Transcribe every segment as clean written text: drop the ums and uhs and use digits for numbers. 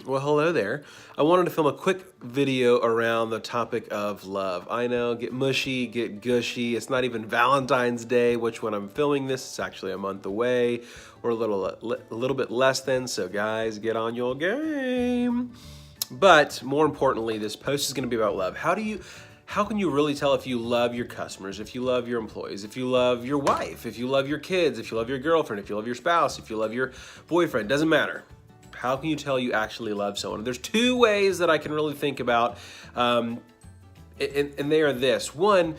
Well, hello there. I wanted to film a quick video around the topic of love. I know, get mushy, get gushy. It's not even Valentine's Day, which when I'm filming this, it's actually a month away, or a little bit less than. So guys, get on your game. But more importantly, this post is going to be about love. How can you really tell if you love your customers, if you love your employees, if you love your wife, if you love your kids, if you love your girlfriend, if you love your spouse, if you love your boyfriend? Doesn't matter. How can you tell you actually love someone? There's two ways that I can really think about, and they are this. One,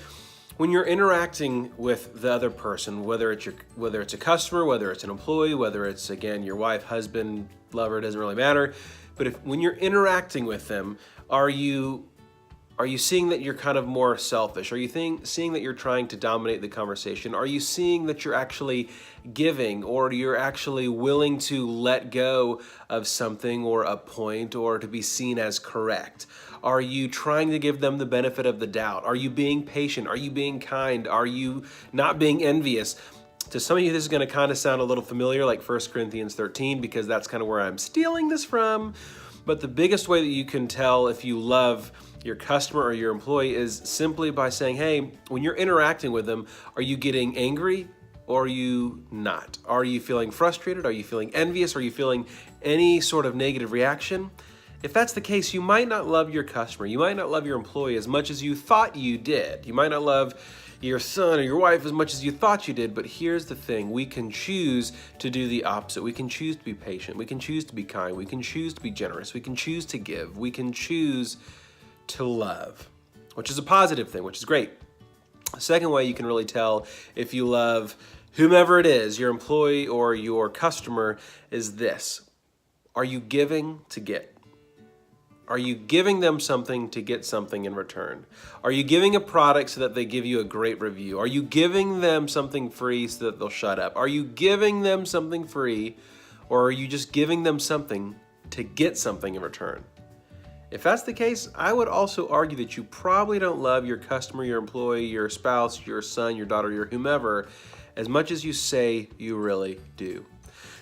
when you're interacting with the other person, whether it's a customer, whether it's an employee, whether it's, again, your wife, husband, lover, doesn't really matter. But when you're interacting with them, are you seeing that you're kind of more selfish? Are you seeing that you're trying to dominate the conversation? Are you seeing that you're actually giving, or you're actually willing to let go of something or a point, or to be seen as correct? Are you trying to give them the benefit of the doubt? Are you being patient? Are you being kind? Are you not being envious? To some of you, this is going to kind of sound a little familiar, like 1 Corinthians 13, because that's kind of where I'm stealing this from. But the biggest way that you can tell if you love your customer or your employee is simply by saying, hey, when you're interacting with them, are you getting angry or are you not? Are you feeling frustrated? Are you feeling envious? Are you feeling any sort of negative reaction? If that's the case, you might not love your customer. You might not love your employee as much as you thought you did. You might not love your son or your wife as much as you thought you did, but here's the thing. We can choose to do the opposite. We can choose to be patient. We can choose to be kind. We can choose to be generous. We can choose to give. We can choose to love, which is a positive thing, which is great. The second way you can really tell if you love whomever it is, your employee or your customer, is this. Are you giving to get? Are you giving them something to get something in return? Are you giving a product so that they give you a great review? Are you giving them something free so that they'll shut up? Are you giving them something free, or are you just giving them something to get something in return? If that's the case, I would also argue that you probably don't love your customer, your employee, your spouse, your son, your daughter, your whomever, as much as you say you really do.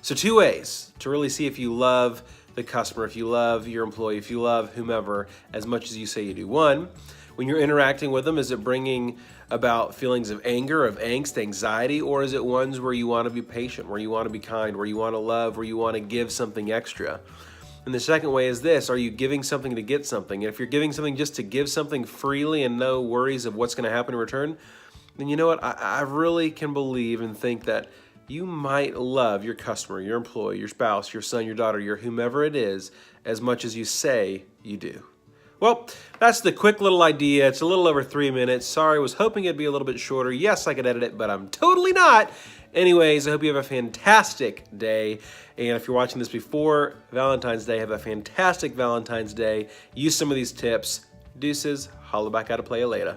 So two ways to really see if you love the customer, if you love your employee, if you love whomever, as much as you say you do. One, when you're interacting with them, is it bringing about feelings of anger, of angst, anxiety, or is it ones where you want to be patient, where you want to be kind, where you want to love, where you want to give something extra? And the second way is this. Are you giving something to get something? And if you're giving something just to give something freely and no worries of what's going to happen in return, then you know what? I really can believe and think that you might love your customer, your employee, your spouse, your son, your daughter, your whomever it is, as much as you say you do. Well, that's the quick little idea. It's a little over 3 minutes. Sorry, I was hoping it'd be a little bit shorter. Yes, I could edit it, but I'm totally not. Anyways, I hope you have a fantastic day. And if you're watching this before Valentine's Day, have a fantastic Valentine's Day. Use some of these tips. Deuces, holla back out to play you later.